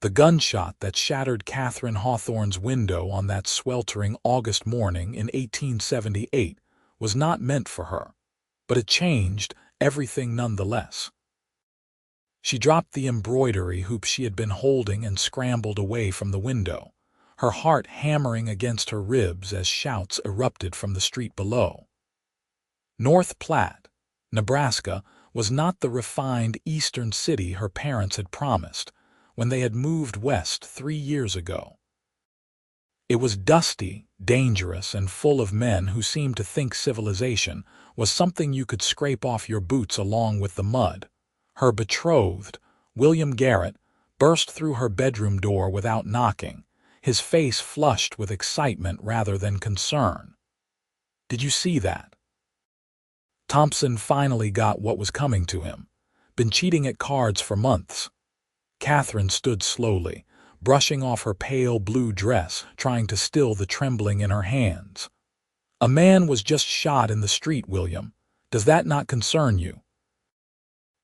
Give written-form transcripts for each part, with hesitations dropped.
The gunshot that shattered Katherine Hawthorne's window on that sweltering August morning in 1878 was not meant for her, but it changed everything nonetheless. She dropped the embroidery hoop she had been holding and scrambled away from the window, her heart hammering against her ribs as shouts erupted from the street below. North Platte, Nebraska, was not the refined eastern city her parents had promised when they had moved west 3 years ago. It was dusty, dangerous, and full of men who seemed to think civilization was something you could scrape off your boots along with the mud. Her betrothed, William Garrett, burst through her bedroom door without knocking, his face flushed with excitement rather than concern. "Did you see that?" Thompson finally got what was coming to him. Been cheating at cards for months. Katherine stood slowly, brushing off her pale blue dress, trying to still the trembling in her hands. "A man was just shot in the street, William. Does that not concern you?"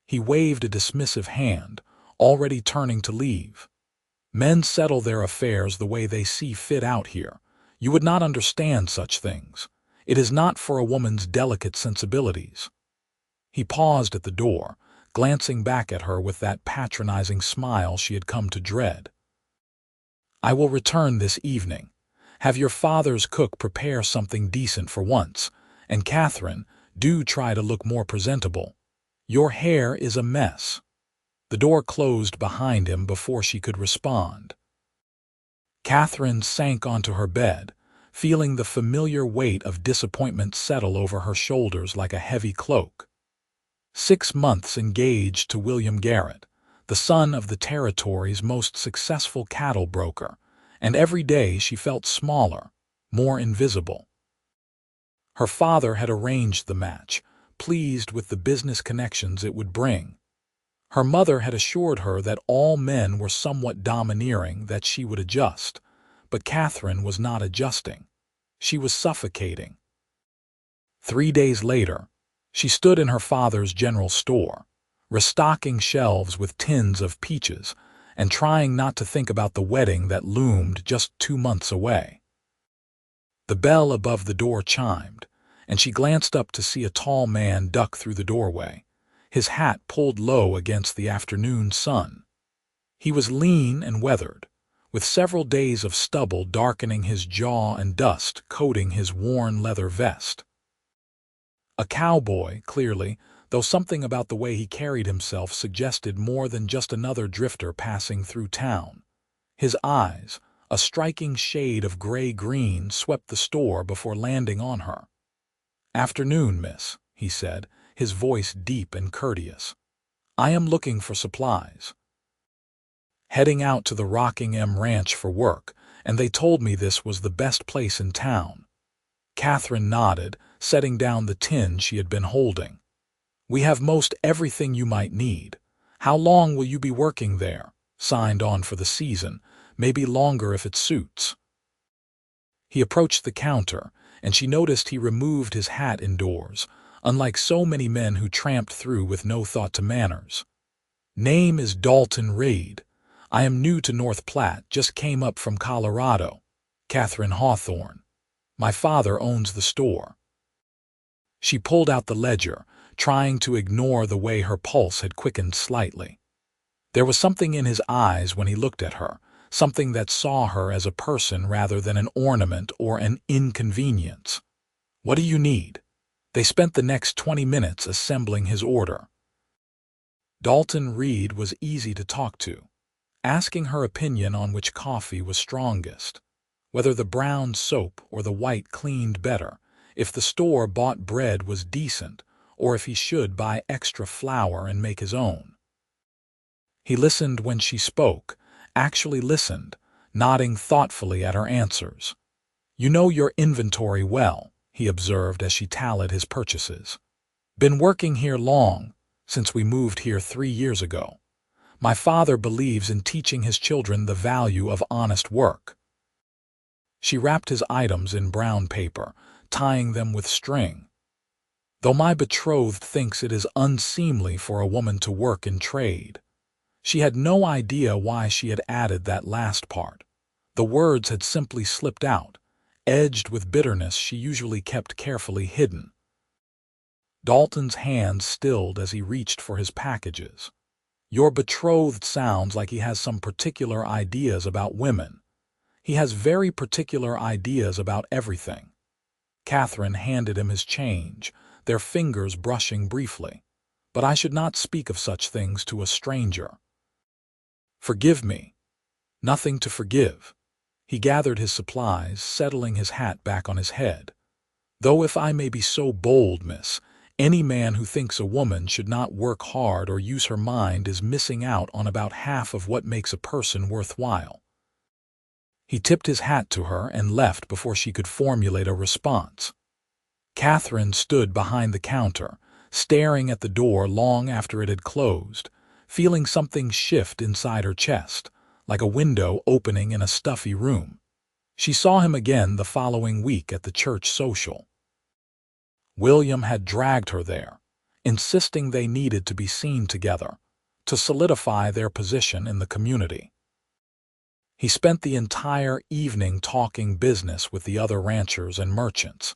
He waved a dismissive hand, already turning to leave. "Men settle their affairs the way they see fit out here. You would not understand such things. It is not for a woman's delicate sensibilities." He paused at the door, glancing back at her with that patronizing smile she had come to dread. "I will return this evening. Have your father's cook prepare something decent for once, and Katherine, do try to look more presentable. Your hair is a mess." The door closed behind him before she could respond. Katherine sank onto her bed, feeling the familiar weight of disappointment settle over her shoulders like a heavy cloak. 6 months engaged to William Garrett, the son of the territory's most successful cattle broker, and every day she felt smaller, more invisible. Her father had arranged the match, pleased with the business connections it would bring. Her mother had assured her that all men were somewhat domineering, that she would adjust, but Katherine was not adjusting. She was suffocating. 3 days later, she stood in her father's general store, restocking shelves with tins of peaches and trying not to think about the wedding that loomed just 2 months away. The bell above the door chimed, and she glanced up to see a tall man duck through the doorway, his hat pulled low against the afternoon sun. He was lean and weathered, with several days of stubble darkening his jaw and dust coating his worn leather vest. A cowboy, clearly, though something about the way he carried himself suggested more than just another drifter passing through town. His eyes, a striking shade of gray-green, swept the store before landing on her. "Afternoon, miss," he said, his voice deep and courteous. "I am looking for supplies. Heading out to the Rockingham Ranch for work, and they told me this was the best place in town." Katherine nodded, setting down the tin she had been holding. "We have most everything you might need. How long will you be working there? Signed on for the season, maybe longer if it suits." He approached the counter, and she noticed he removed his hat indoors, unlike so many men who tramped through with no thought to manners. "Name is Dalton Reed. I am new to North Platte, just came up from Colorado. Katherine Hawthorne. My father owns the store." She pulled out the ledger, trying to ignore the way her pulse had quickened slightly. There was something in his eyes when he looked at her, something that saw her as a person rather than an ornament or an inconvenience. "What do you need?" They spent the next 20 minutes assembling his order. Dalton Reed was easy to talk to, asking her opinion on which coffee was strongest, whether the brown soap or the white cleaned better, if the store-bought bread was decent, or if he should buy extra flour and make his own. He listened when she spoke, actually listened, nodding thoughtfully at her answers. "You know your inventory well," he observed as she tallied his purchases. "Been working here long, since we moved here 3 years ago. My father believes in teaching his children the value of honest work." She wrapped his items in brown paper, tying them with string. "Though my betrothed thinks it is unseemly for a woman to work in trade." She had no idea why she had added that last part. The words had simply slipped out, edged with bitterness she usually kept carefully hidden. Dalton's hand stilled as he reached for his packages. "Your betrothed sounds like he has some particular ideas about women. He has very particular ideas about everything." Katherine handed him his change, their fingers brushing briefly. "But I should not speak of such things to a stranger." "Forgive me." "Nothing to forgive." He gathered his supplies, settling his hat back on his head. "Though if I may be so bold, miss, any man who thinks a woman should not work hard or use her mind is missing out on about half of what makes a person worthwhile." He tipped his hat to her and left before she could formulate a response. Katherine stood behind the counter, staring at the door long after it had closed, feeling something shift inside her chest, like a window opening in a stuffy room. She saw him again the following week at the church social. William had dragged her there, insisting they needed to be seen together, to solidify their position in the community. He spent the entire evening talking business with the other ranchers and merchants,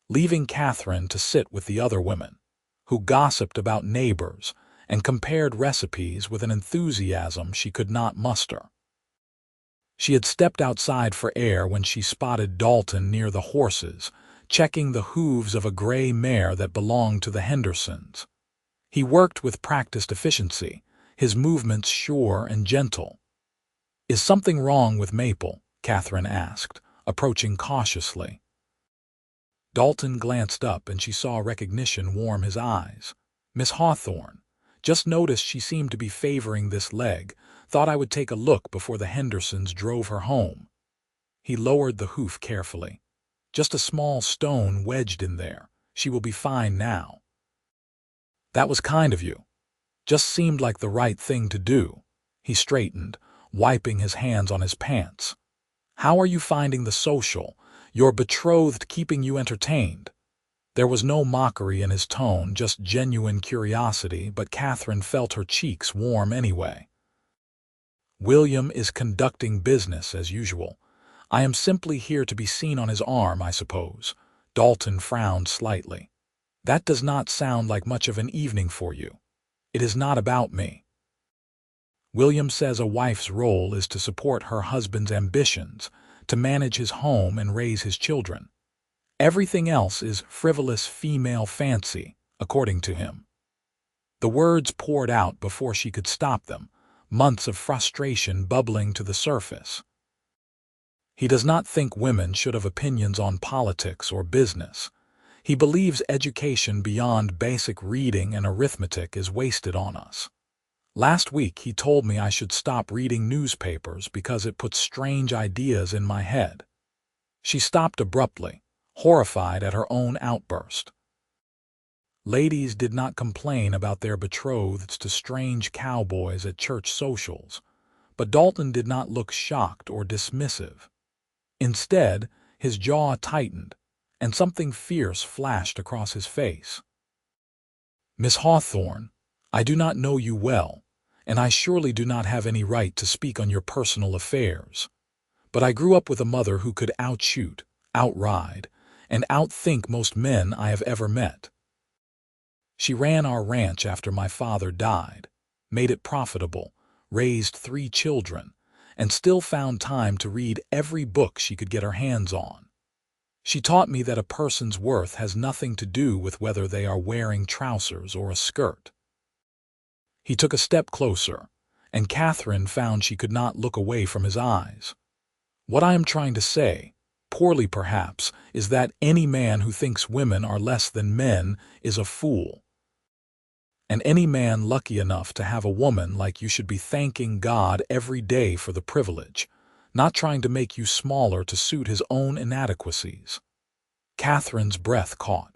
leaving Katherine to sit with the other women, who gossiped about neighbors and compared recipes with an enthusiasm she could not muster. She had stepped outside for air when she spotted Dalton near the horses, checking the hooves of a gray mare that belonged to the Hendersons. He worked with practiced efficiency, his movements sure and gentle. "Is something wrong with Maple?" Katherine asked, approaching cautiously. Dalton glanced up and she saw recognition warm his eyes. "Miss Hawthorne. Just noticed she seemed to be favoring this leg. Thought I would take a look before the Hendersons drove her home." He lowered the hoof carefully. "Just a small stone wedged in there. She will be fine now." "That was kind of you. Just seemed like the right thing to do." He straightened, wiping his hands on his pants. "How are you finding the social? Your betrothed keeping you entertained?" There was no mockery in his tone, just genuine curiosity, but Katherine felt her cheeks warm anyway. "William is conducting business as usual. I am simply here to be seen on his arm, I suppose." Dalton frowned slightly. "That does not sound like much of an evening for you." "It is not about me. William says a wife's role is to support her husband's ambitions, to manage his home and raise his children. Everything else is frivolous female fancy, according to him." The words poured out before she could stop them, months of frustration bubbling to the surface. "He does not think women should have opinions on politics or business. He believes education beyond basic reading and arithmetic is wasted on us. Last week he told me I should stop reading newspapers because it puts strange ideas in my head." She stopped abruptly, horrified at her own outburst. Ladies did not complain about their betrotheds to strange cowboys at church socials, but Dalton did not look shocked or dismissive. Instead, his jaw tightened, and something fierce flashed across his face. "Miss Hawthorne, I do not know you well, and I surely do not have any right to speak on your personal affairs. But I grew up with a mother who could outshoot, outride, and outthink most men I have ever met. She ran our ranch after my father died, made it profitable, raised 3 children, and still found time to read every book she could get her hands on. She taught me that a person's worth has nothing to do with whether they are wearing trousers or a skirt." He took a step closer, and Katherine found she could not look away from his eyes. "What I am trying to say, poorly perhaps, is that any man who thinks women are less than men is a fool. And any man lucky enough to have a woman like you should be thanking God every day for the privilege, not trying to make you smaller to suit his own inadequacies." Katherine's breath caught.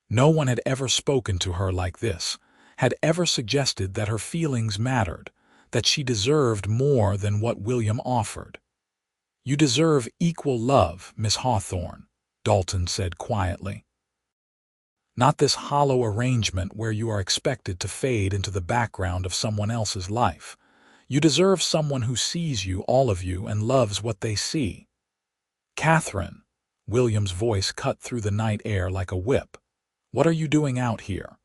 No one had ever spoken to her like this, had ever suggested that her feelings mattered, that she deserved more than what William offered. "You deserve equal love, Miss Hawthorne," Dalton said quietly. Not this hollow arrangement where you are expected to fade into the background of someone else's life. You deserve someone who sees you, all of you, and loves what they see. Katherine, William's voice cut through the night air like a whip. What are you doing out here?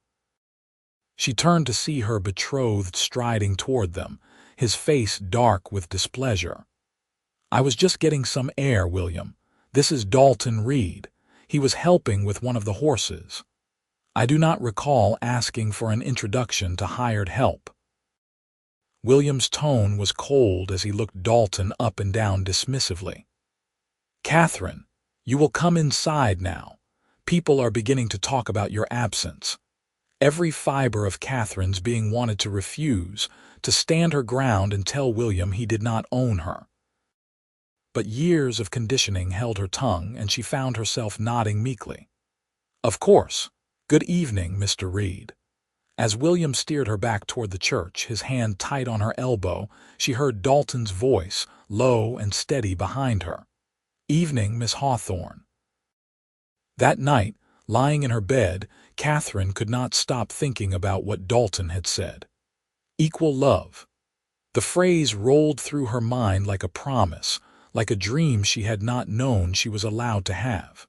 She turned to see her betrothed striding toward them, his face dark with displeasure. I was just getting some air, William. This is Dalton Reed. He was helping with one of the horses. I do not recall asking for an introduction to hired help. William's tone was cold as he looked Dalton up and down dismissively. Katherine, you will come inside now. People are beginning to talk about your absence. Every fiber of Katherine's being wanted to refuse, to stand her ground and tell William he did not own her. But years of conditioning held her tongue, and she found herself nodding meekly. Of course. Good evening, Mr. Reed. As William steered her back toward the church, his hand tight on her elbow, she heard Dalton's voice, low and steady behind her. Evening, Miss Hawthorne. That night, lying in her bed, Katherine could not stop thinking about what Dalton had said. Equal love. The phrase rolled through her mind like a promise, like a dream she had not known she was allowed to have.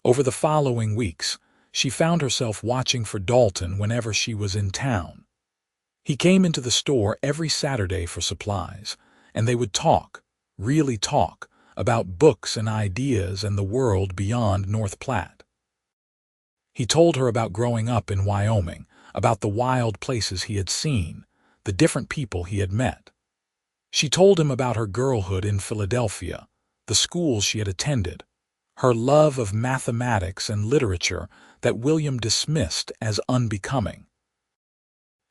Over the following weeks, she found herself watching for Dalton whenever she was in town. He came into the store every Saturday for supplies, and they would talk, really talk, about books and ideas and the world beyond North Platte. He told her about growing up in Wyoming, about the wild places he had seen, the different people he had met. She told him about her girlhood in Philadelphia, the schools she had attended, her love of mathematics and literature that William dismissed as unbecoming.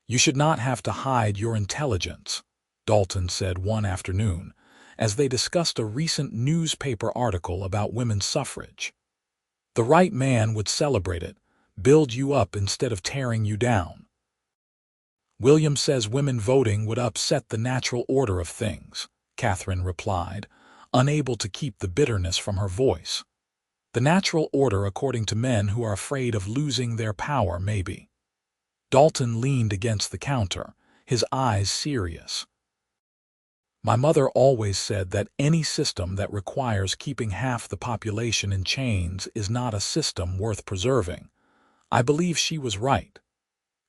You should not have to hide your intelligence, Dalton said one afternoon, as they discussed a recent newspaper article about women's suffrage. The right man would celebrate it, build you up instead of tearing you down. William says women voting would upset the natural order of things, Katherine replied, unable to keep the bitterness from her voice. The natural order according to men who are afraid of losing their power, maybe. Dalton leaned against the counter, his eyes serious. My mother always said that any system that requires keeping half the population in chains is not a system worth preserving. I believe she was right.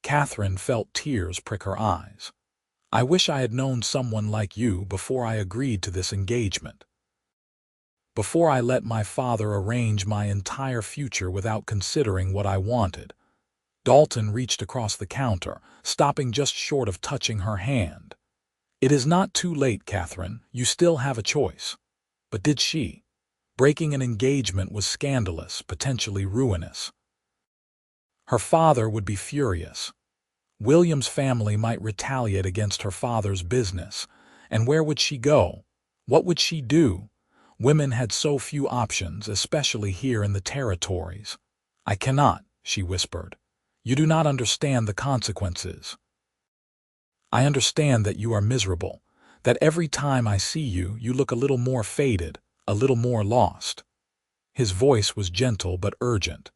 Katherine felt tears prick her eyes. I wish I had known someone like you before I agreed to this engagement. Before I let my father arrange my entire future without considering what I wanted. Dalton reached across the counter, stopping just short of touching her hand. It is not too late, Katherine. You still have a choice. But did she? Breaking an engagement was scandalous, potentially ruinous. Her father would be furious. William's family might retaliate against her father's business. And where would she go? What would she do? Women had so few options, especially here in the territories. I cannot, she whispered. You do not understand the consequences. I understand that you are miserable, that every time I see you, you look a little more faded, a little more lost. His voice was gentle but urgent.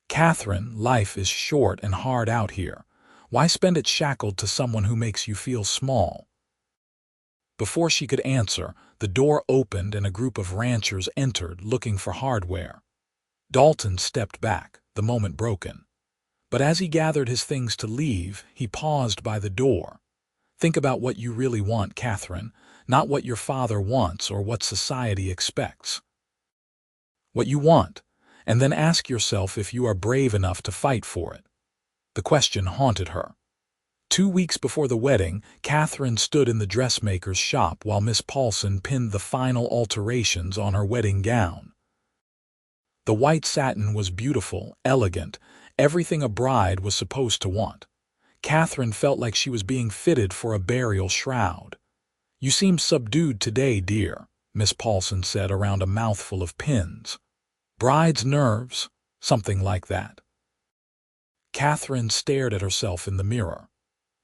Katherine, life is short and hard out here. Why spend it shackled to someone who makes you feel small? Before she could answer, the door opened and a group of ranchers entered looking for hardware. Dalton stepped back, the moment broken. But as he gathered his things to leave, he paused by the door. Think about what you really want, Katherine, not what your father wants or what society expects. What you want, and then ask yourself if you are brave enough to fight for it. The question haunted her. 2 weeks before the wedding, Katherine stood in the dressmaker's shop while Miss Paulson pinned the final alterations on her wedding gown. The white satin was beautiful, elegant, everything a bride was supposed to want. Katherine felt like she was being fitted for a burial shroud. You seem subdued today, dear, Miss Paulson said around a mouthful of pins. Bride's nerves, something like that. Katherine stared at herself in the mirror.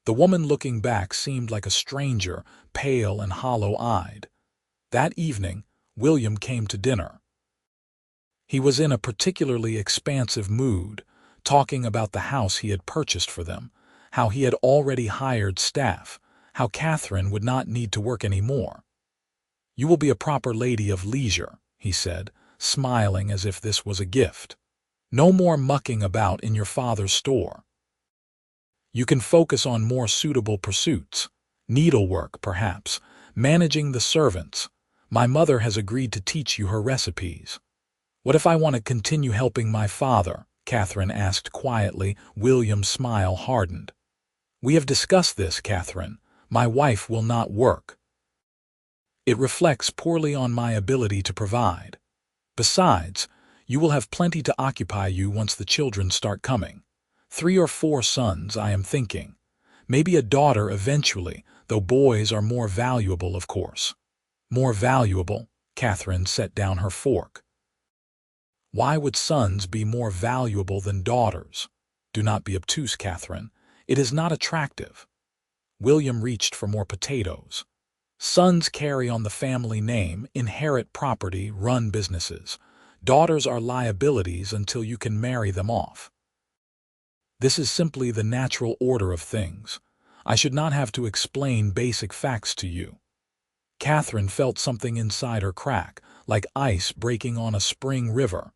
The woman looking back seemed like a stranger, pale and hollow-eyed. That evening, William came to dinner. He was in a particularly expansive mood, talking about the house he had purchased for them, how he had already hired staff, how Katherine would not need to work any more. "You will be a proper lady of leisure," he said, smiling as if this was a gift. "No more mucking about in your father's store. You can focus on more suitable pursuits. Needlework, perhaps, managing the servants. My mother has agreed to teach you her recipes." "What if I want to continue helping my father?" Katherine asked quietly. William's smile hardened. "We have discussed this, Katherine. My wife will not work. It reflects poorly on my ability to provide. Besides, you will have plenty to occupy you once the children start coming. 3 or 4 sons, I am thinking. Maybe a daughter eventually, though boys are more valuable, of course." "More valuable?" Katherine set down her fork. "Why would sons be more valuable than daughters? Do not be obtuse, Katherine. It is not attractive." William reached for more potatoes. "Sons carry on the family name, inherit property, run businesses. Daughters are liabilities until you can marry them off. This is simply the natural order of things. I should not have to explain basic facts to you." Katherine felt something inside her crack, like ice breaking on a spring river.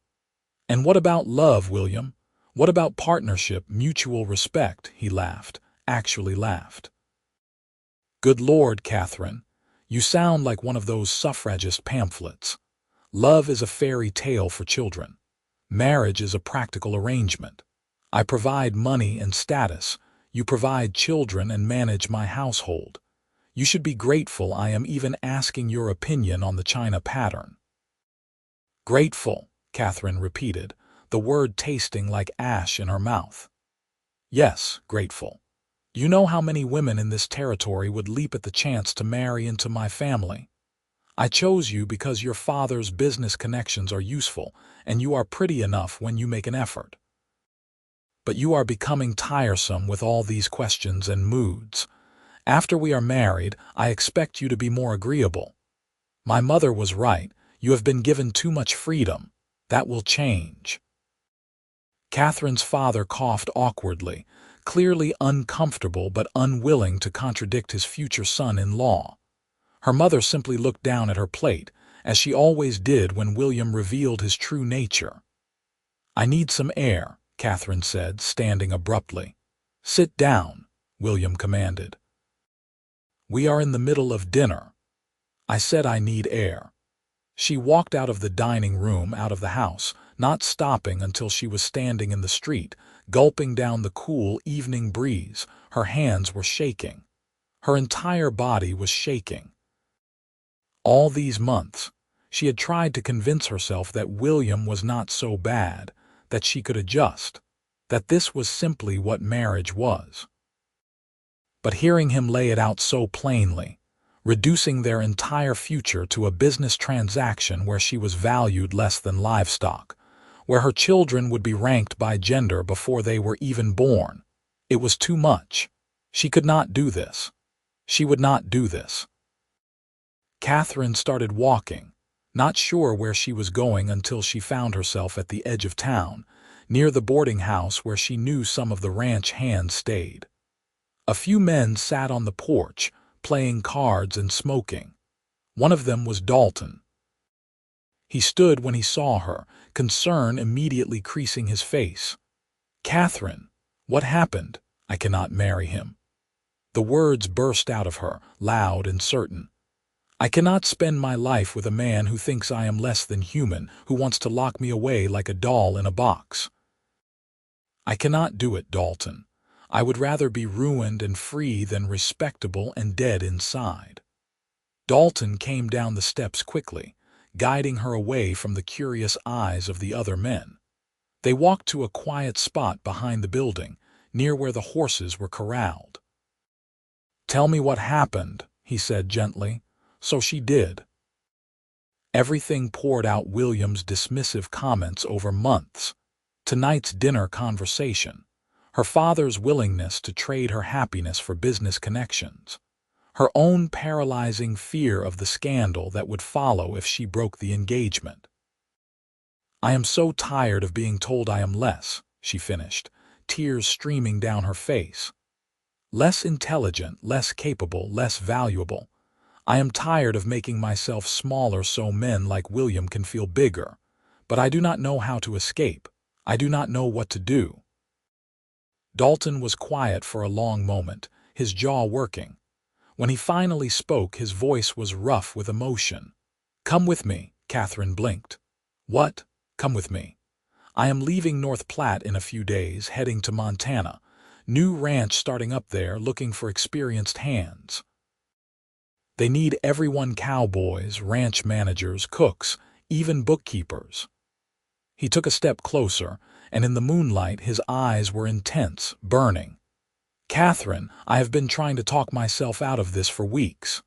"And what about love, William? What about partnership, mutual respect?" He laughed, actually laughed. "Good Lord, Katherine, you sound like one of those suffragist pamphlets. Love is a fairy tale for children. Marriage is a practical arrangement. I provide money and status. You provide children and manage my household. You should be grateful I am even asking your opinion on the china pattern." "Grateful," Katherine repeated, the word tasting like ash in her mouth. "Yes, grateful. You know how many women in this territory would leap at the chance to marry into my family. I chose you because your father's business connections are useful, and you are pretty enough when you make an effort. But you are becoming tiresome with all these questions and moods. After we are married, I expect you to be more agreeable. My mother was right. You have been given too much freedom. That will change." Katherine's father coughed awkwardly, clearly uncomfortable but unwilling to contradict his future son-in-law. Her mother simply looked down at her plate, as she always did when William revealed his true nature. "I need some air," Katherine said, standing abruptly. "Sit down," William commanded. "We are in the middle of dinner. I said I need air." She walked out of the dining room, out of the house, not stopping until she was standing in the street, gulping down the cool evening breeze. Her hands were shaking. Her entire body was shaking. All these months, she had tried to convince herself that William was not so bad, that she could adjust, that this was simply what marriage was. But hearing him lay it out so plainly, reducing their entire future to a business transaction where she was valued less than livestock, where her children would be ranked by gender before they were even born, it was too much. She could not do this. She would not do this. Katherine started walking, not sure where she was going until she found herself at the edge of town, near the boarding house where she knew some of the ranch hands stayed. A few men sat on the porch, playing cards and smoking. One of them was Dalton. He stood when he saw her, concern immediately creasing his face. "Katherine, what happened? I cannot marry him." The words burst out of her, loud and certain. "I cannot spend my life with a man who thinks I am less than human, who wants to lock me away like a doll in a box. I cannot do it, Dalton. I would rather be ruined and free than respectable and dead inside." Dalton came down the steps quickly, guiding her away from the curious eyes of the other men. They walked to a quiet spot behind the building, near where the horses were corralled. "Tell me what happened," he said gently. So she did. Everything poured out William's dismissive comments over months. Tonight's dinner conversation. Her father's willingness to trade her happiness for business connections. Her own paralyzing fear of the scandal that would follow if she broke the engagement. "I am so tired of being told I am less," she finished, tears streaming down her face. Less intelligent, less capable, less valuable. I am tired of making myself smaller so men like William can feel bigger. But I do not know how to escape. I do not know what to do. Dalton was quiet for a long moment, his jaw working. When he finally spoke, his voice was rough with emotion. "Come with me," Katherine blinked. "What? Come with me?" "I am leaving North Platte in a few days, heading to Montana. New ranch starting up there, looking for experienced hands. They need everyone: cowboys, ranch managers, cooks, even bookkeepers." He took a step closer, and in the moonlight his eyes were intense, burning. "Katherine, I have been trying to talk myself out of this for weeks.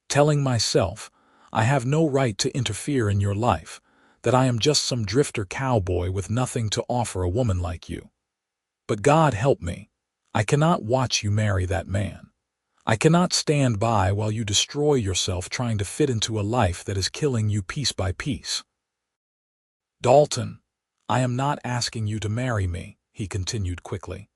Telling myself, I have no right to interfere in your life, that I am just some drifter cowboy with nothing to offer a woman like you. But God help me, I cannot watch you marry that man. I cannot stand by while you destroy yourself trying to fit into a life that is killing you piece by piece." "Dalton, I am not asking you to marry me," he continued quickly.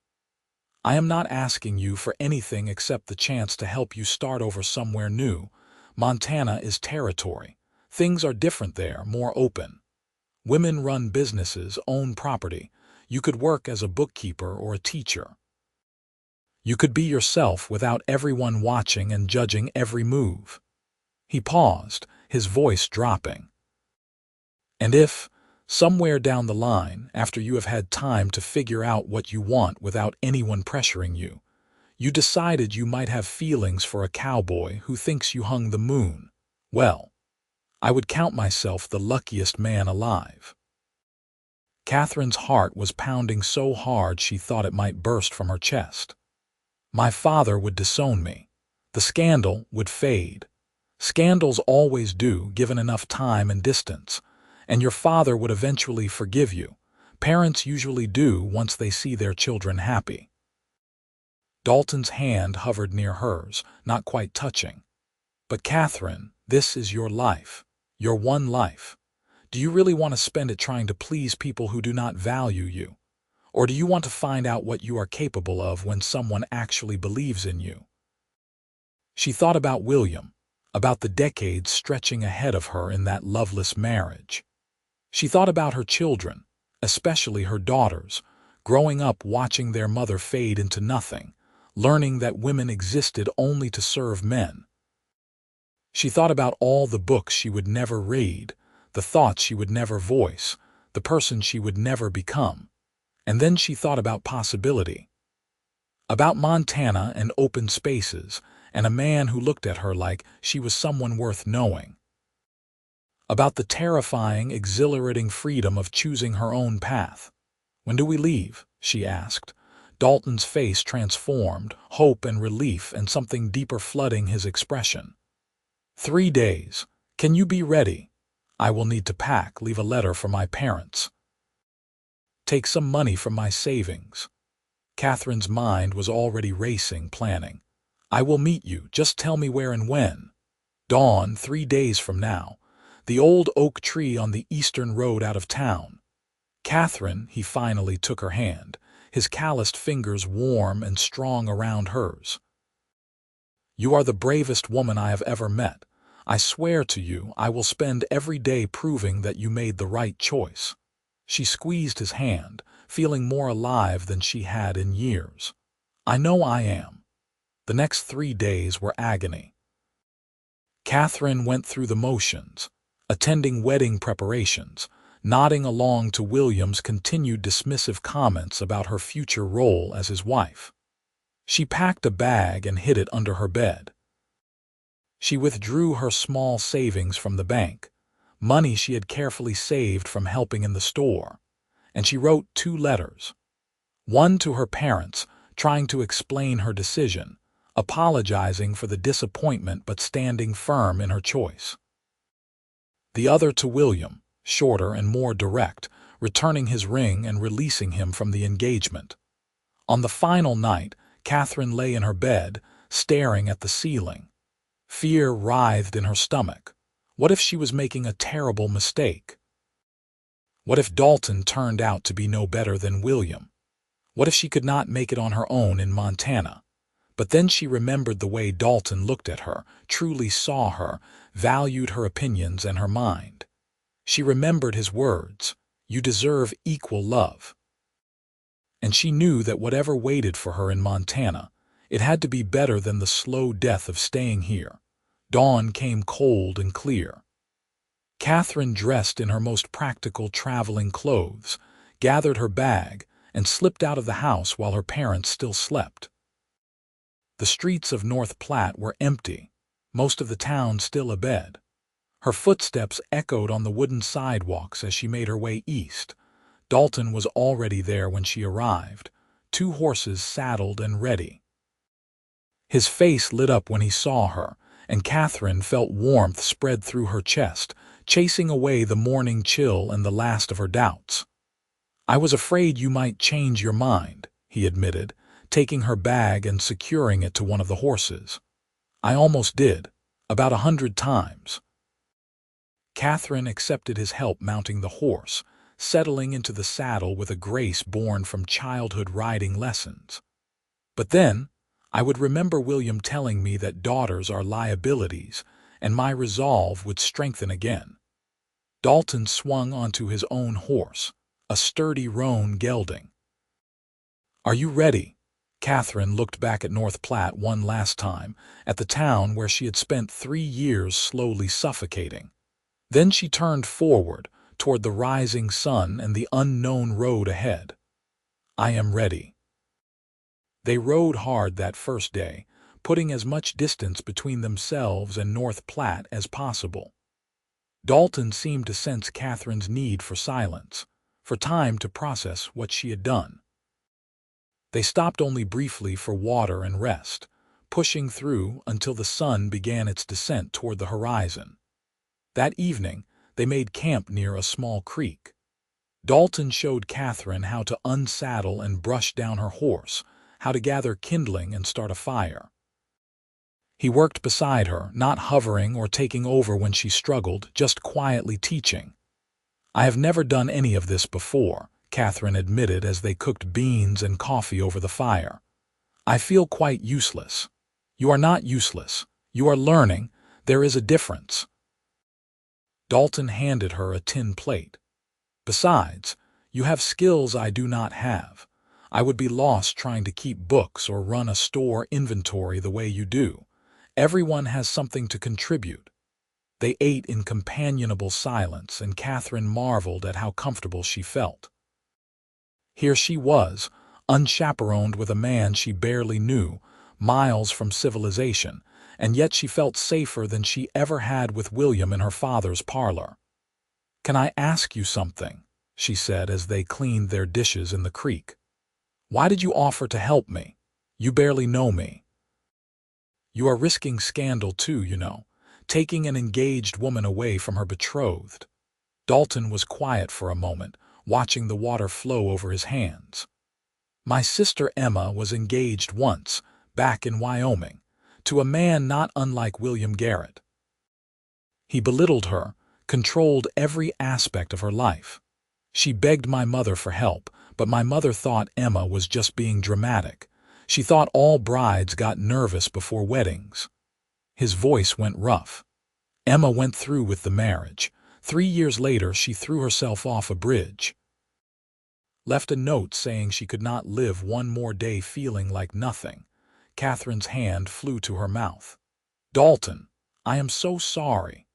"I am not asking you for anything except the chance to help you start over somewhere new. Montana is territory. Things are different there, more open. Women run businesses, own property. You could work as a bookkeeper or a teacher. You could be yourself without everyone watching and judging every move." He paused, his voice dropping. "And if, somewhere down the line, after you have had time to figure out what you want without anyone pressuring you, you decided you might have feelings for a cowboy who thinks you hung the moon, well, I would count myself the luckiest man alive." Katherine's heart was pounding so hard she thought it might burst from her chest. "My father would disown me. The scandal would fade. Scandals always do, given enough time and distance. And your father would eventually forgive you. Parents usually do once they see their children happy." Dalton's hand hovered near hers, not quite touching. "But Katherine, this is your life. Your one life. Do you really want to spend it trying to please people who do not value you? Or do you want to find out what you are capable of when someone actually believes in you?" She thought about William, about the decades stretching ahead of her in that loveless marriage. She thought about her children, especially her daughters, growing up watching their mother fade into nothing, learning that women existed only to serve men. She thought about all the books she would never read, the thoughts she would never voice, the person she would never become. And then she thought about possibility. About Montana and open spaces, and a man who looked at her like she was someone worth knowing. About the terrifying, exhilarating freedom of choosing her own path. "When do we leave?" she asked. Dalton's face transformed, hope and relief and something deeper flooding his expression. 3 days. Can you be ready? I will need to pack, leave a letter for my parents. Take some money from my savings." Katherine's mind was already racing, planning. "I will meet you, just tell me where and when." "Dawn, 3 days from now. The old oak tree on the eastern road out of town." "Katherine," he finally took her hand, his calloused fingers warm and strong around hers. "You are the bravest woman I have ever met. I swear to you I will spend every day proving that you made the right choice." She squeezed his hand, feeling more alive than she had in years. "I know I am." The next 3 days were agony. Katherine went through the motions, attending wedding preparations, nodding along to William's continued dismissive comments about her future role as his wife. She packed a bag and hid it under her bed. She withdrew her small savings from the bank, money she had carefully saved from helping in the store, and she wrote 2 letters. One to her parents, trying to explain her decision, apologizing for the disappointment but standing firm in her choice. The other to William, shorter and more direct, returning his ring and releasing him from the engagement. On the final night, Katherine lay in her bed, staring at the ceiling. Fear writhed in her stomach. What if she was making a terrible mistake? What if Dalton turned out to be no better than William? What if she could not make it on her own in Montana? But then she remembered the way Dalton looked at her, truly saw her, valued her opinions and her mind. She remembered his words, "You deserve equal love." And she knew that whatever waited for her in Montana, it had to be better than the slow death of staying here. Dawn came cold and clear. Katherine dressed in her most practical traveling clothes, gathered her bag, and slipped out of the house while her parents still slept. The streets of North Platte were empty, most of the town still abed. Her footsteps echoed on the wooden sidewalks as she made her way east. Dalton was already there when she arrived, 2 horses saddled and ready. His face lit up when he saw her, and Katherine felt warmth spread through her chest, chasing away the morning chill and the last of her doubts. "I was afraid you might change your mind," he admitted, taking her bag and securing it to one of the horses. "I almost did, about 100 times." Katherine accepted his help mounting the horse, settling into the saddle with a grace born from childhood riding lessons. "But then, I would remember William telling me that daughters are liabilities, and my resolve would strengthen again." Dalton swung onto his own horse, a sturdy roan gelding. "Are you ready?" Katherine looked back at North Platte one last time, at the town where she had spent 3 years slowly suffocating. Then she turned forward, toward the rising sun and the unknown road ahead. "I am ready." They rode hard that first day, putting as much distance between themselves and North Platte as possible. Dalton seemed to sense Katherine's need for silence, for time to process what she had done. They stopped only briefly for water and rest, pushing through until the sun began its descent toward the horizon. That evening, they made camp near a small creek. Dalton showed Katherine how to unsaddle and brush down her horse, how to gather kindling and start a fire. He worked beside her, not hovering or taking over when she struggled, just quietly teaching. "I have never done any of this before," Katherine admitted as they cooked beans and coffee over the fire. "I feel quite useless." "You are not useless. You are learning. There is a difference." Dalton handed her a tin plate. "Besides, you have skills I do not have. I would be lost trying to keep books or run a store inventory the way you do. Everyone has something to contribute." They ate in companionable silence, and Katherine marveled at how comfortable she felt. Here she was, unchaperoned with a man she barely knew, miles from civilization, and yet she felt safer than she ever had with William in her father's parlor. "Can I ask you something?" she said as they cleaned their dishes in the creek. "Why did you offer to help me? You barely know me." "You are risking scandal too, you know, taking an engaged woman away from her betrothed." Dalton was quiet for a moment, watching the water flow over his hands. "My sister Emma was engaged once, back in Wyoming, to a man not unlike William Garrett. He belittled her, controlled every aspect of her life. She begged my mother for help, but my mother thought Emma was just being dramatic. She thought all brides got nervous before weddings." His voice went rough. "Emma went through with the marriage. 3 years later, she threw herself off a bridge. Left a note saying she could not live one more day feeling like nothing." Katherine's hand flew to her mouth. "Dalton, I am so sorry.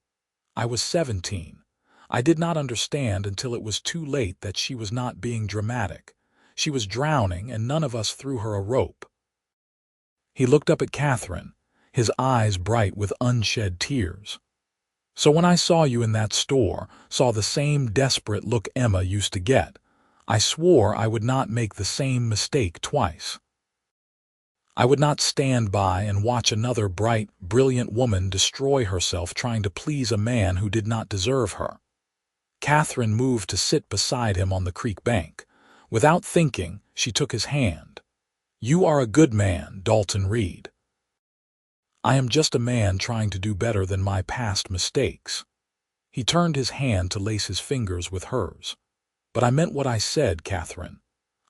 I was 17. I did not understand until it was too late that she was not being dramatic. She was drowning, and none of us threw her a rope." He looked up at Katherine, his eyes bright with unshed tears. "So when I saw you in that store, saw the same desperate look Emma used to get, I swore I would not make the same mistake twice. I would not stand by and watch another bright, brilliant woman destroy herself trying to please a man who did not deserve her." Katherine moved to sit beside him on the creek bank. Without thinking, she took his hand. "You are a good man, Dalton Reed." "I am just a man trying to do better than my past mistakes." He turned his hand to lace his fingers with hers. But I meant what I said, Katherine.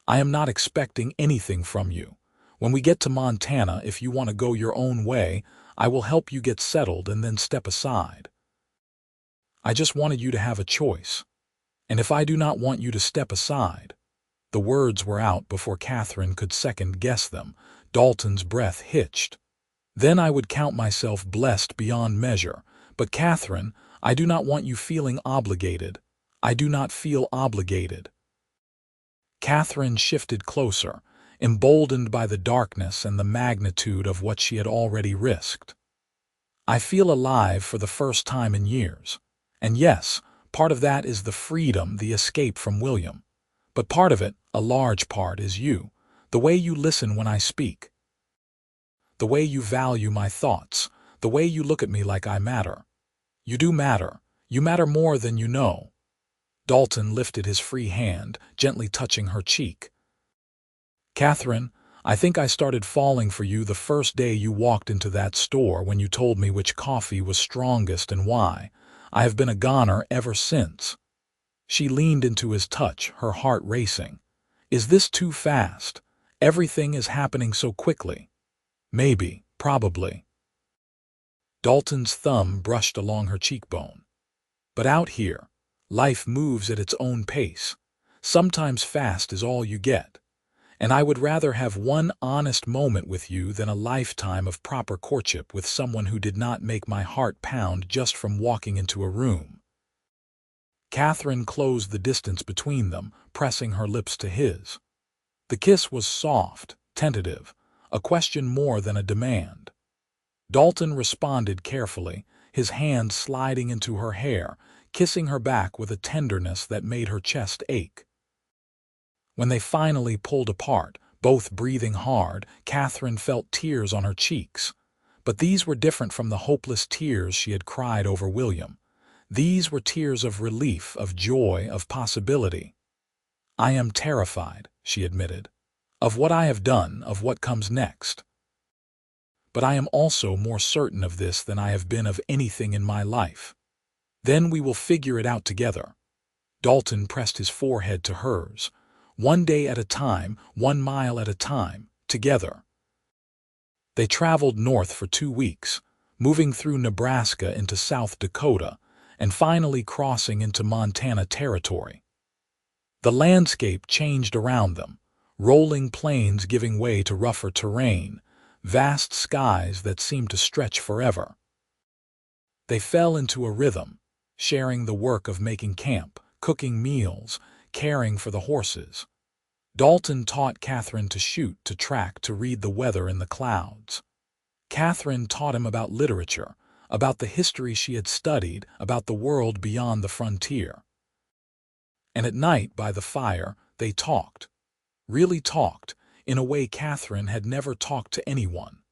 I am not expecting anything from you. When we get to Montana, if you want to go your own way, I will help you get settled and then step aside. I just wanted you to have a choice. And if I do not want you to step aside—" The words were out before Katherine could second-guess them. Dalton's breath hitched. "Then I would count myself blessed beyond measure. But Katherine, I do not want you feeling obligated. I do not feel obligated." Katherine shifted closer, emboldened by the darkness and the magnitude of what she had already risked. "I feel alive for the first time in years. And yes, part of that is the freedom, the escape from William. But part of it, a large part, is you, the way you listen when I speak, the way you value my thoughts, the way you look at me like I matter. You do matter. You matter more than you know." Dalton lifted his free hand, gently touching her cheek. "Katherine, I think I started falling for you the first day you walked into that store when you told me which coffee was strongest and why. I have been a goner ever since." She leaned into his touch, her heart racing. "Is this too fast? Everything is happening so quickly." "Maybe, probably." Dalton's thumb brushed along her cheekbone. "But out here, life moves at its own pace. Sometimes fast is all you get. And I would rather have one honest moment with you than a lifetime of proper courtship with someone who did not make my heart pound just from walking into a room." Katherine closed the distance between them, pressing her lips to his. The kiss was soft, tentative, a question more than a demand. Dalton responded carefully, his hand sliding into her hair, kissing her back with a tenderness that made her chest ache. When they finally pulled apart, both breathing hard, Katherine felt tears on her cheeks. But these were different from the hopeless tears she had cried over William. These were tears of relief, of joy, of possibility. "I am terrified," she admitted, "of what I have done, of what comes next. But I am also more certain of this than I have been of anything in my life. Then we will figure it out together." Dalton pressed his forehead to hers. "One day at a time, 1 mile at a time, together." They traveled north for 2 weeks, moving through Nebraska into South Dakota, and finally crossing into Montana territory. The landscape changed around them, rolling plains giving way to rougher terrain, vast skies that seemed to stretch forever. They fell into a rhythm, sharing the work of making camp, cooking meals, caring for the horses. Dalton taught Katherine to shoot, to track, to read the weather in the clouds. Katherine taught him about literature, about the history she had studied, about the world beyond the frontier. And at night, by the fire, they talked, really talked, in a way Katherine had never talked to anyone.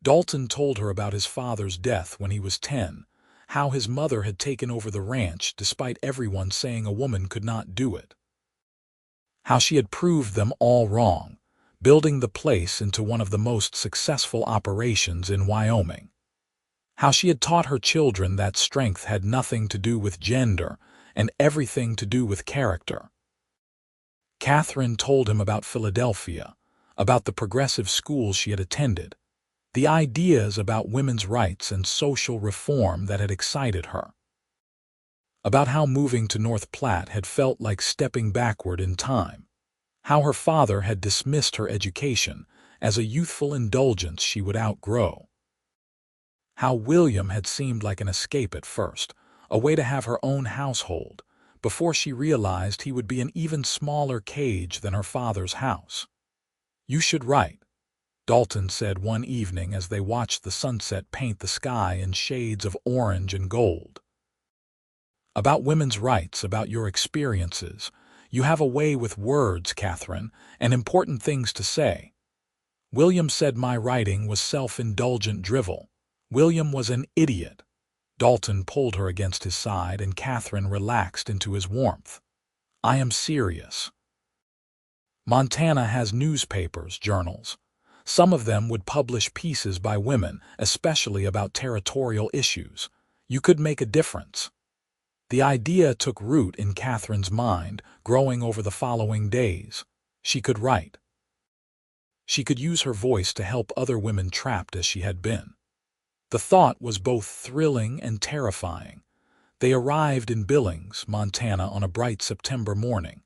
Dalton told her about his father's death when he was 10, how his mother had taken over the ranch despite everyone saying a woman could not do it. How she had proved them all wrong, building the place into one of the most successful operations in Wyoming. How she had taught her children that strength had nothing to do with gender and everything to do with character. Katherine told him about Philadelphia, about the progressive schools she had attended, the ideas about women's rights and social reform that had excited her, about how moving to North Platte had felt like stepping backward in time, how her father had dismissed her education as a youthful indulgence she would outgrow, how William had seemed like an escape at first, a way to have her own household, before she realized he would be an even smaller cage than her father's house. "You should write," Dalton said one evening as they watched the sunset paint the sky in shades of orange and gold. "About women's rights, about your experiences. You have a way with words, Katherine, and important things to say. William said my writing was self-indulgent drivel. William was an idiot." Dalton pulled her against his side, and Katherine relaxed into his warmth. "I am serious. Montana has newspapers, journals. Some of them would publish pieces by women, especially about territorial issues. You could make a difference." The idea took root in Catherine's mind, growing over the following days. She could write. She could use her voice to help other women trapped as she had been. The thought was both thrilling and terrifying. They arrived in Billings, Montana on a bright September morning.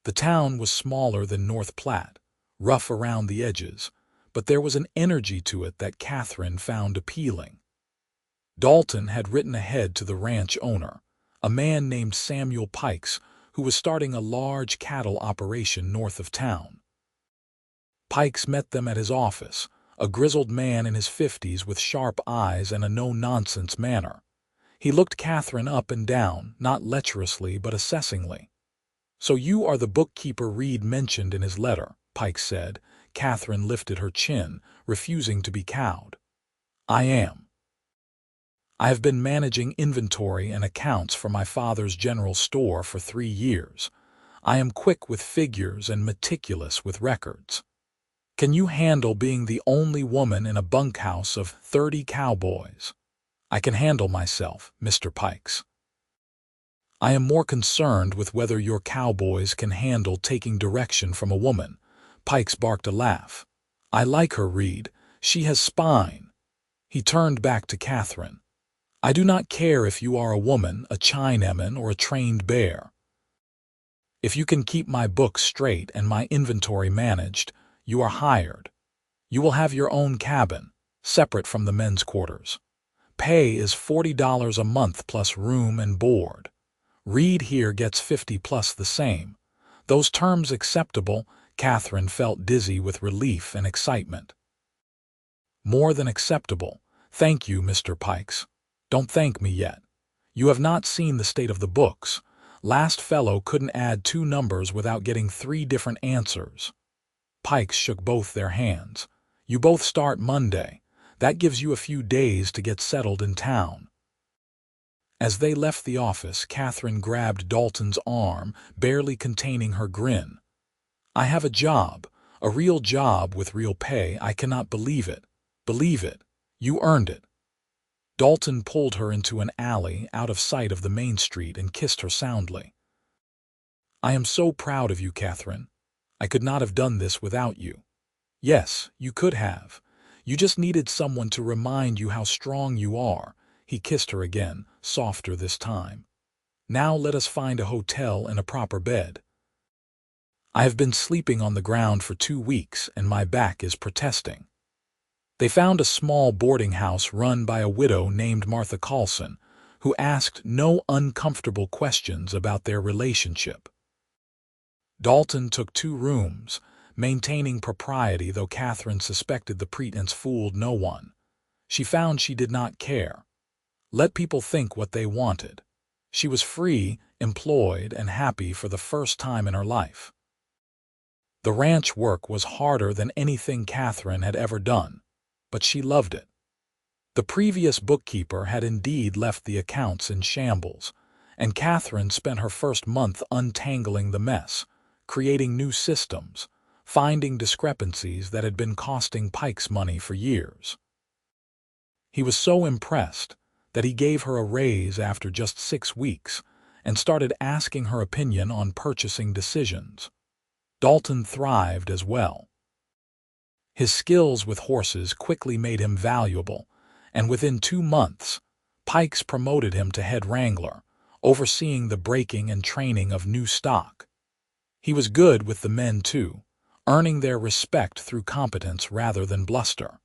The town was smaller than North Platte, rough around the edges, but there was an energy to it that Katherine found appealing. Dalton had written ahead to the ranch owner, a man named Samuel Pikes, who was starting a large cattle operation north of town. Pikes met them at his office, a grizzled man in his 50s with sharp eyes and a no-nonsense manner. He looked Katherine up and down, not lecherously but assessingly. "So you are the bookkeeper Reed mentioned in his letter," Pikes said. Katherine lifted her chin, refusing to be cowed. "I am. I have been managing inventory and accounts for my father's general store for 3 years. I am quick with figures and meticulous with records. Can you handle being the only woman in a bunkhouse of 30 cowboys?" "I can handle myself, Mr. Pikes." "I am more concerned with whether your cowboys can handle taking direction from a woman." Pikes barked a laugh. "I like her, Reed. She has spine." He turned back to Katherine. "I do not care if you are a woman, a Chinaman, or a trained bear. If you can keep my books straight and my inventory managed, you are hired. You will have your own cabin, separate from the men's quarters. Pay is $40 a month plus room and board. Reed here gets 50 plus the same. Those terms acceptable?" Katherine felt dizzy with relief and excitement. "More than acceptable. Thank you, Mr. Pikes. Don't thank me yet. You have not seen the state of the books. Last fellow couldn't add 2 numbers without getting 3 different answers." Pikes shook both their hands. "You both start Monday. That gives you a few days to get settled in town." As they left the office, Katherine grabbed Dalton's arm, barely containing her grin. "I have a job, a real job with real pay. I cannot believe it. Believe it. You earned it." Dalton pulled her into an alley out of sight of the main street and kissed her soundly. "I am so proud of you, Katherine. I could not have done this without you." "Yes, you could have. You just needed someone to remind you how strong you are." He kissed her again, softer this time. "Now let us find a hotel and a proper bed. I have been sleeping on the ground for 2 weeks and my back is protesting." They found a small boarding house run by a widow named Martha Carlson, who asked no uncomfortable questions about their relationship. Dalton took 2 rooms, maintaining propriety, though Katherine suspected the pretense fooled no one. She found she did not care. Let people think what they wanted. She was free, employed, and happy for the first time in her life. The ranch work was harder than anything Katherine had ever done, but she loved it. The previous bookkeeper had indeed left the accounts in shambles, and Katherine spent her first month untangling the mess, creating new systems, finding discrepancies that had been costing Pikes money for years. He was so impressed that he gave her a raise after just 6 weeks and started asking her opinion on purchasing decisions. Dalton thrived as well. His skills with horses quickly made him valuable, and within 2 months, Pikes promoted him to head wrangler, overseeing the breaking and training of new stock. He was good with the men too, earning their respect through competence rather than bluster.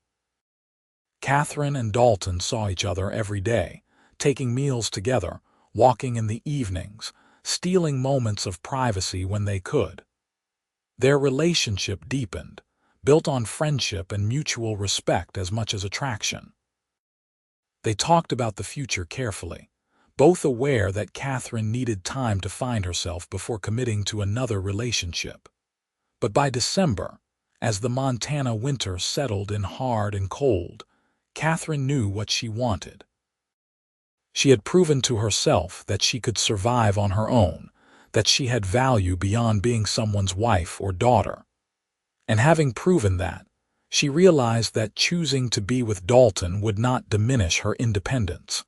Katherine and Dalton saw each other every day, taking meals together, walking in the evenings, stealing moments of privacy when they could. Their relationship deepened, built on friendship and mutual respect as much as attraction. They talked about the future carefully, both aware that Katherine needed time to find herself before committing to another relationship. But by December, as the Montana winter settled in hard and cold, Katherine knew what she wanted. She had proven to herself that she could survive on her own, that she had value beyond being someone's wife or daughter. And having proven that, she realized that choosing to be with Dalton would not diminish her independence.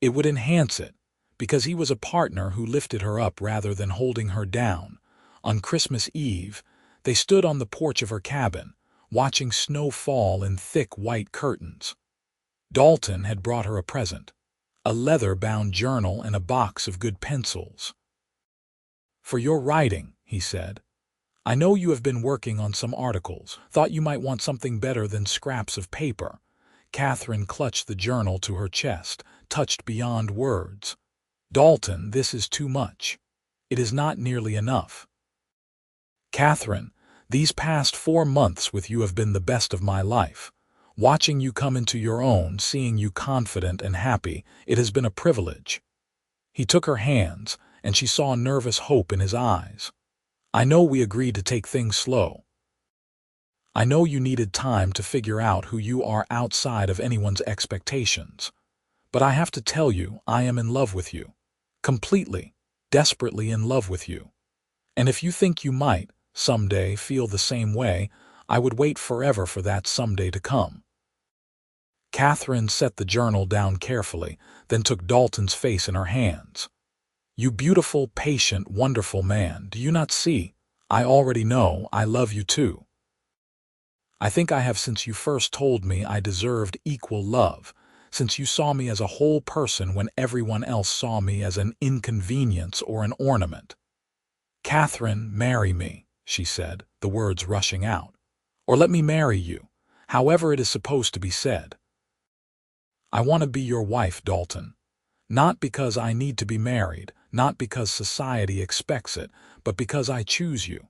It would enhance it, because he was a partner who lifted her up rather than holding her down. On Christmas Eve, they stood on the porch of her cabin, watching snow fall in thick white curtains. Dalton had brought her a present, a leather-bound journal and a box of good pencils. "For your writing," he said. "I know you have been working on some articles. Thought you might want something better than scraps of paper." Katherine clutched the journal to her chest, touched beyond words. "Dalton, this is too much. It is not nearly enough. Katherine, these past 4 months with you have been the best of my life. Watching you come into your own, seeing you confident and happy, it has been a privilege." He took her hands, and she saw nervous hope in his eyes. "I know we agreed to take things slow. I know you needed time to figure out who you are outside of anyone's expectations. But I have to tell you, I am in love with you. Completely, desperately in love with you. And if you think you might, someday, feel the same way, I would wait forever for that someday to come." Katherine set the journal down carefully, then took Dalton's face in her hands. "You beautiful, patient, wonderful man, do you not see? I already know I love you too. I think I have since you first told me I deserved equal love, since you saw me as a whole person when everyone else saw me as an inconvenience or an ornament." "Katherine, marry me," she said, the words rushing out. "Or let me marry you, however it is supposed to be said. I want to be your wife, Dalton. Not because I need to be married, not because society expects it, but because I choose you.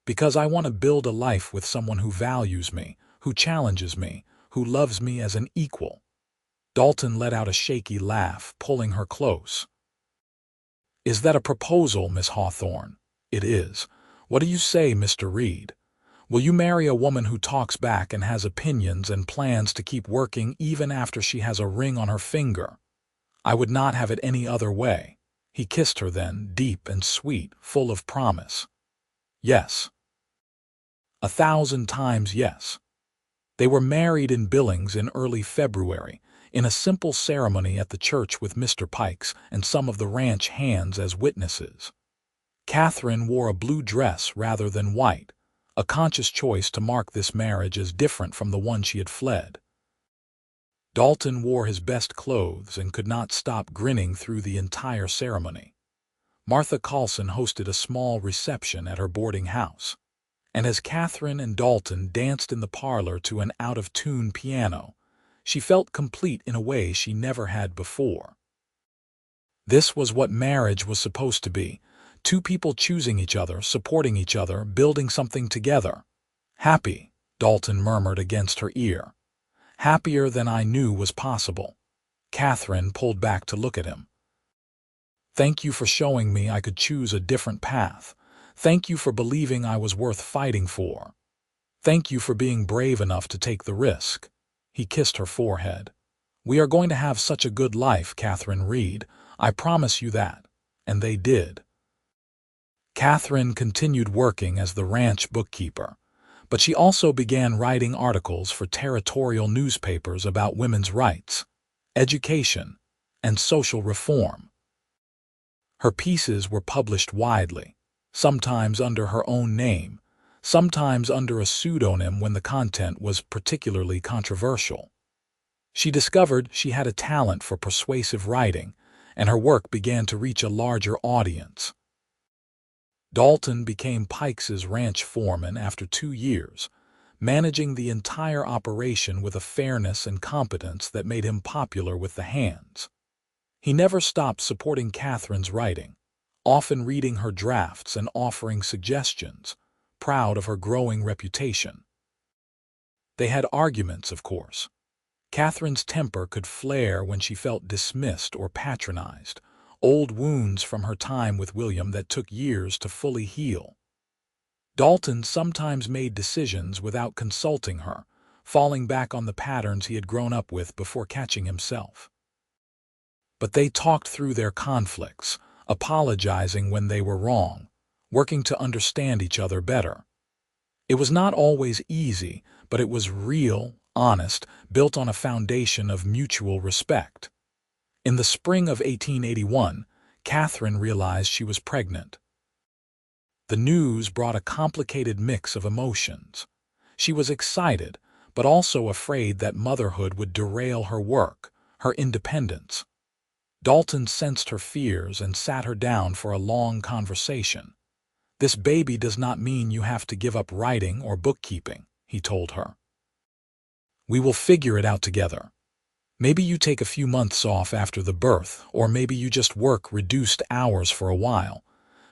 Because I want to build a life with someone who values me, who challenges me, who loves me as an equal." Dalton let out a shaky laugh, pulling her close. "Is that a proposal, Miss Hawthorne?" "It is. What do you say, Mr. Reed? Will you marry a woman who talks back and has opinions and plans to keep working even after she has a ring on her finger? I would not have it any other way." He kissed her then, deep and sweet, full of promise. "Yes. 1,000 times yes." They were married in Billings in early February, in a simple ceremony at the church with Mr. Pikes and some of the ranch hands as witnesses. Katherine wore a blue dress rather than white, a conscious choice to mark this marriage as different from the one she had fled. Dalton wore his best clothes and could not stop grinning through the entire ceremony. Martha Carlson hosted a small reception at her boarding house, and as Katherine and Dalton danced in the parlor to an out-of-tune piano, she felt complete in a way she never had before. This was what marriage was supposed to be. Two people choosing each other, supporting each other, building something together. "Happy," Dalton murmured against her ear. "Happier than I knew was possible." Katherine pulled back to look at him. "Thank you for showing me I could choose a different path. Thank you for believing I was worth fighting for. Thank you for being brave enough to take the risk." He kissed her forehead. "We are going to have such a good life, Katherine Reed. I promise you that." And they did. Katherine continued working as the ranch bookkeeper, but she also began writing articles for territorial newspapers about women's rights, education, and social reform. Her pieces were published widely, sometimes under her own name, sometimes under a pseudonym when the content was particularly controversial. She discovered she had a talent for persuasive writing, and her work began to reach a larger audience. Dalton became Pikes's ranch foreman after 2 years, managing the entire operation with a fairness and competence that made him popular with the hands. He never stopped supporting Katherine's writing, often reading her drafts and offering suggestions, proud of her growing reputation. They had arguments, of course. Katherine's temper could flare when she felt dismissed or patronized, old wounds from her time with William that took years to fully heal. Dalton sometimes made decisions without consulting her, falling back on the patterns he had grown up with before catching himself. But they talked through their conflicts, apologizing when they were wrong, working to understand each other better. It was not always easy, but it was real, honest, built on a foundation of mutual respect. In the spring of 1881, Katherine realized she was pregnant. The news brought a complicated mix of emotions. She was excited, but also afraid that motherhood would derail her work, her independence. Dalton sensed her fears and sat her down for a long conversation. "This baby does not mean you have to give up writing or bookkeeping," he told her. "We will figure it out together. Maybe you take a few months off after the birth, or maybe you just work reduced hours for a while.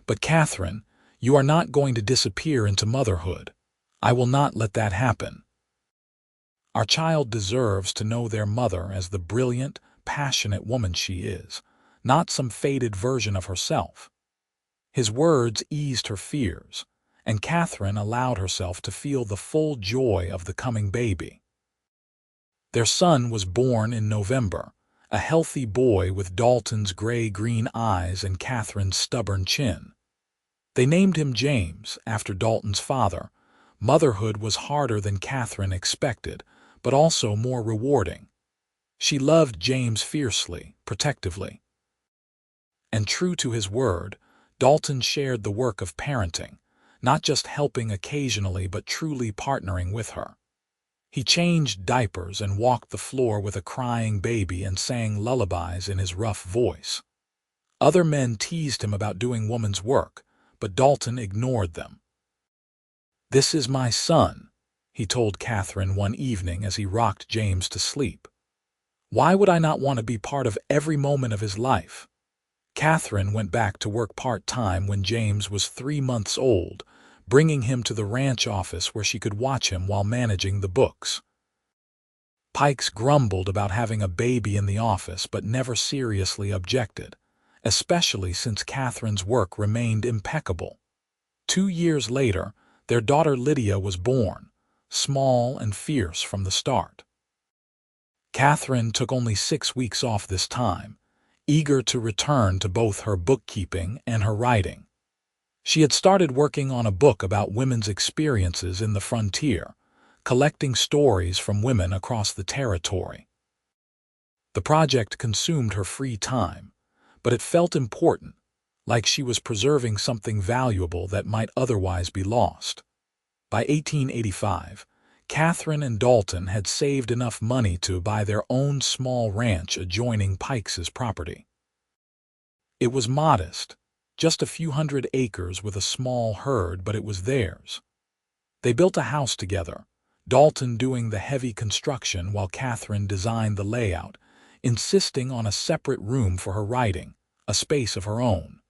But Katherine, you are not going to disappear into motherhood. I will not let that happen. Our child deserves to know their mother as the brilliant, passionate woman she is, not some faded version of herself." His words eased her fears, and Katherine allowed herself to feel the full joy of the coming baby. Their son was born in November, a healthy boy with Dalton's gray-green eyes and Katherine's stubborn chin. They named him James, after Dalton's father. Motherhood was harder than Katherine expected, but also more rewarding. She loved James fiercely, protectively. And true to his word, Dalton shared the work of parenting, not just helping occasionally but truly partnering with her. He changed diapers and walked the floor with a crying baby and sang lullabies in his rough voice. Other men teased him about doing woman's work, but Dalton ignored them. "This is my son," he told Katherine one evening as he rocked James to sleep. "Why would I not want to be part of every moment of his life?" Katherine went back to work part-time when James was 3 months old, bringing him to the ranch office where she could watch him while managing the books. Pikes grumbled about having a baby in the office but never seriously objected, especially since Katherine's work remained impeccable. 2 years later, their daughter Lydia was born, small and fierce from the start. Katherine took only 6 weeks off this time, eager to return to both her bookkeeping and her writing. She had started working on a book about women's experiences in the frontier, collecting stories from women across the territory. The project consumed her free time, but it felt important, like she was preserving something valuable that might otherwise be lost. By 1885, Katherine and Dalton had saved enough money to buy their own small ranch adjoining Pikes' property. It was modest, just a few hundred acres with a small herd, but it was theirs. They built a house together, Dalton doing the heavy construction while Katherine designed the layout, insisting on a separate room for her writing, a space of her own.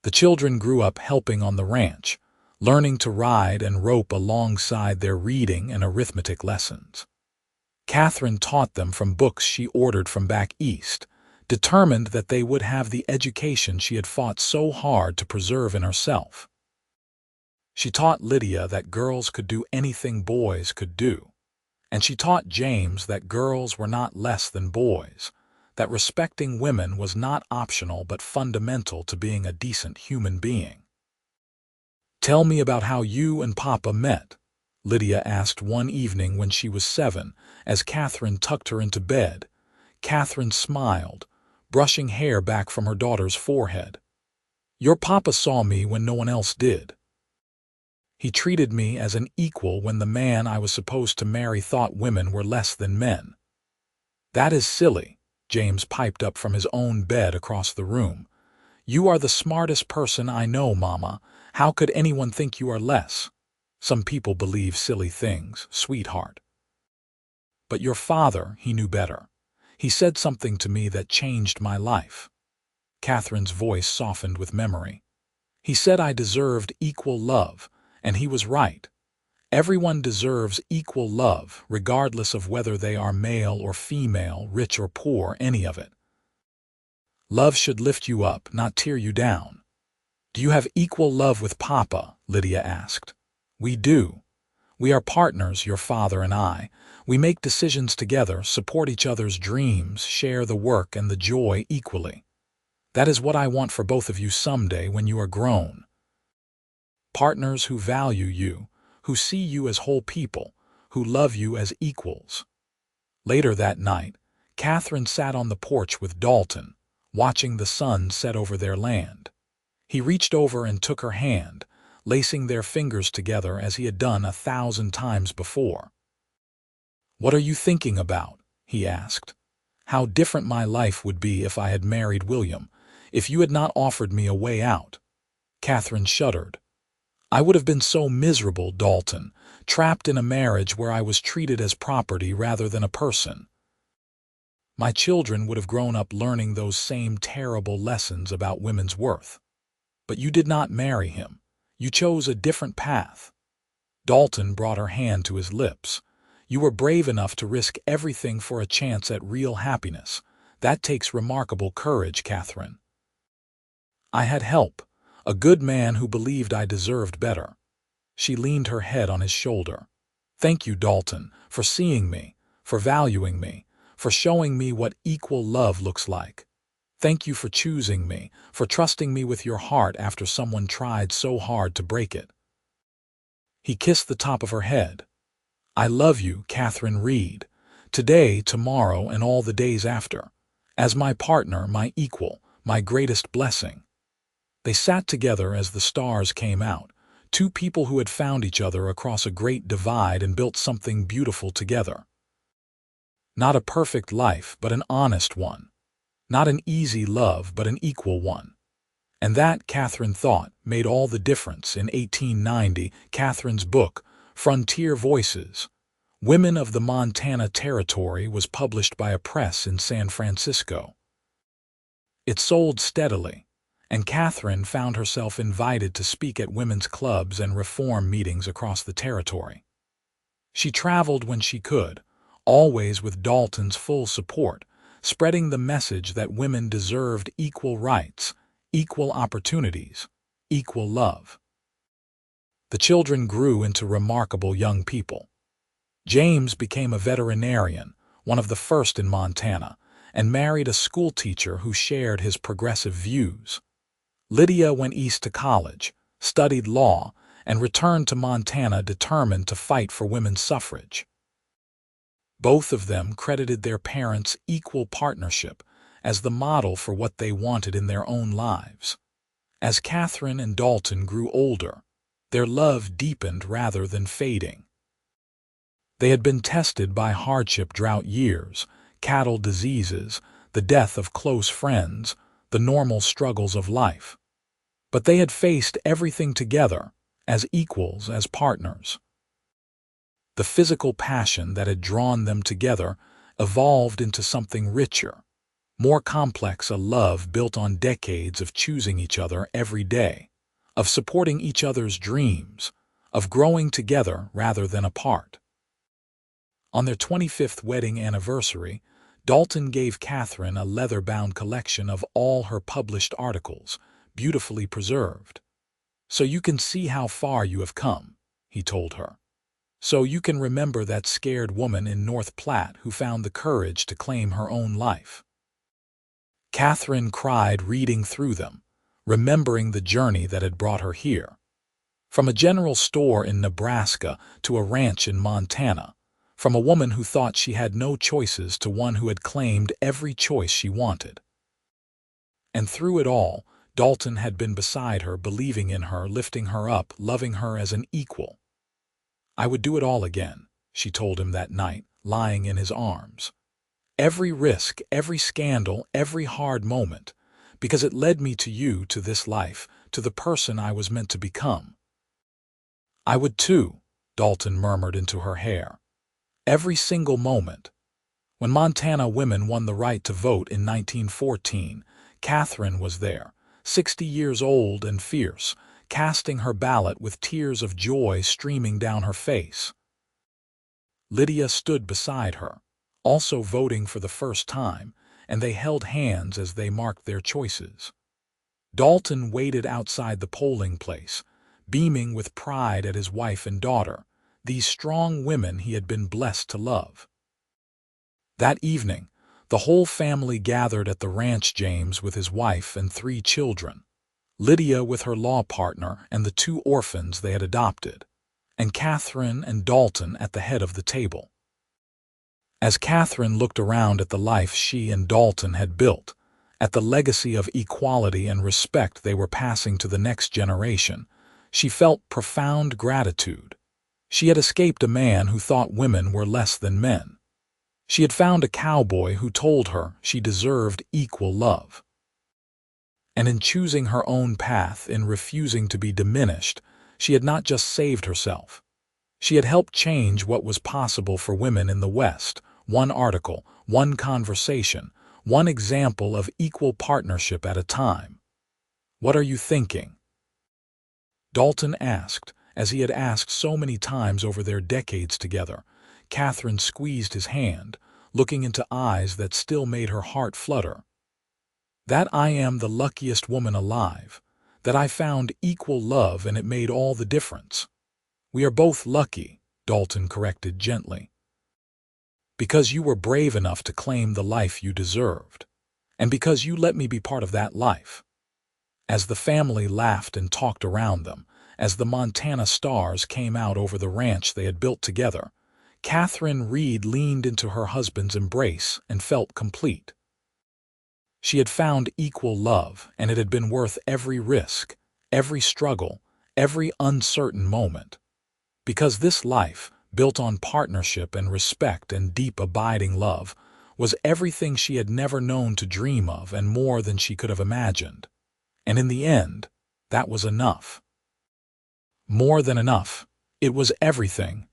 The children grew up helping on the ranch, learning to ride and rope alongside their reading and arithmetic lessons. Katherine taught them from books she ordered from back east, determined that they would have the education she had fought so hard to preserve in herself. She taught Lydia that girls could do anything boys could do, and she taught James that girls were not less than boys, that respecting women was not optional but fundamental to being a decent human being. "Tell me about how you and Papa met," Lydia asked one evening when she was 7, as Katherine tucked her into bed. Katherine smiled, brushing hair back from her daughter's forehead. "Your papa saw me when no one else did. He treated me as an equal when the man I was supposed to marry thought women were less than men." "That is silly," James piped up from his own bed across the room. "You are the smartest person I know, Mama. How could anyone think you are less? Some people believe silly things, sweetheart." "But your father, he knew better. He said something to me that changed my life." Katherine's voice softened with memory. "He said I deserved equal love, and he was right. Everyone deserves equal love, regardless of whether they are male or female, rich or poor, any of it. Love should lift you up, not tear you down." "Do you have equal love with Papa?" Lydia asked. "We do. We are partners, your father and I. We make decisions together, support each other's dreams, share the work and the joy equally. That is what I want for both of you someday when you are grown. Partners who value you, who see you as whole people, who love you as equals." Later that night, Katherine sat on the porch with Dalton, watching the sun set over their land. He reached over and took her hand, lacing their fingers together as he had done 1,000 times before. "What are you thinking about?" he asked. "How different my life would be if I had married William, if you had not offered me a way out." Katherine shuddered. "I would have been so miserable, Dalton, trapped in a marriage where I was treated as property rather than a person. My children would have grown up learning those same terrible lessons about women's worth. But you did not marry him. You chose a different path." Dalton brought her hand to his lips. "You were brave enough to risk everything for a chance at real happiness. That takes remarkable courage, Katherine." "I had help, a good man who believed I deserved better." She leaned her head on his shoulder. "Thank you, Dalton, for seeing me, for valuing me, for showing me what equal love looks like. Thank you for choosing me, for trusting me with your heart after someone tried so hard to break it." He kissed the top of her head. "I love you, Katherine Reed, today, tomorrow, and all the days after, as my partner, my equal, my greatest blessing." They sat together as the stars came out, two people who had found each other across a great divide and built something beautiful together. Not a perfect life, but an honest one. Not an easy love, but an equal one. And that, Katherine thought, made all the difference. In 1890, Katherine's book, Frontier Voices, Women of the Montana Territory, was published by a press in San Francisco. It sold steadily, and Katherine found herself invited to speak at women's clubs and reform meetings across the territory. She traveled when she could, always with Dalton's full support, spreading the message that women deserved equal rights, equal opportunities, equal love. The children grew into remarkable young people. James became a veterinarian, one of the first in Montana, and married a schoolteacher who shared his progressive views. Lydia went east to college, studied law, and returned to Montana determined to fight for women's suffrage. Both of them credited their parents' equal partnership as the model for what they wanted in their own lives. As Katherine and Dalton grew older, their love deepened rather than fading. They had been tested by hardship, drought years, cattle diseases, the death of close friends, the normal struggles of life. But they had faced everything together, as equals, as partners. The physical passion that had drawn them together evolved into something richer, more complex, a love built on decades of choosing each other every day, of supporting each other's dreams, of growing together rather than apart. On their 25th wedding anniversary, Dalton gave Katherine a leather-bound collection of all her published articles, beautifully preserved. "So you can see how far you have come," he told her. "So you can remember that scared woman in North Platte who found the courage to claim her own life." Katherine cried reading through them, remembering the journey that had brought her here. From a general store in Nebraska to a ranch in Montana, from a woman who thought she had no choices to one who had claimed every choice she wanted. And through it all, Dalton had been beside her, believing in her, lifting her up, loving her as an equal. "I would do it all again," she told him that night, lying in his arms. "Every risk, every scandal, every hard moment, because it led me to you, to this life, to the person I was meant to become." "I would too," Dalton murmured into her hair. "Every single moment." When Montana women won the right to vote in 1914, Katherine was there, 60 years old and fierce, casting her ballot with tears of joy streaming down her face. Lydia stood beside her, also voting for the first time, and they held hands as they marked their choices. Dalton waited outside the polling place, beaming with pride at his wife and daughter, these strong women he had been blessed to love. That evening, the whole family gathered at the ranch, James with his wife and 3 children, Lydia with her law partner and the 2 orphans they had adopted, and Katherine and Dalton at the head of the table. As Katherine looked around at the life she and Dalton had built, at the legacy of equality and respect they were passing to the next generation, she felt profound gratitude. She had escaped a man who thought women were less than men. She had found a cowboy who told her she deserved equal love. And in choosing her own path, in refusing to be diminished, she had not just saved herself. She had helped change what was possible for women in the West. One article, one conversation, one example of equal partnership at a time. "What are you thinking?" Dalton asked, as he had asked so many times over their decades together. Katherine squeezed his hand, looking into eyes that still made her heart flutter. "That I am the luckiest woman alive, that I found equal love and it made all the difference." "We are both lucky," Dalton corrected gently. "Because you were brave enough to claim the life you deserved, and because you let me be part of that life." As the family laughed and talked around them, as the Montana stars came out over the ranch they had built together, Katherine Reed leaned into her husband's embrace and felt complete. She had found equal love, and it had been worth every risk, every struggle, every uncertain moment. Because this life, built on partnership and respect and deep abiding love, was everything she had never known to dream of and more than she could have imagined. And in the end, that was enough. More than enough. It was everything,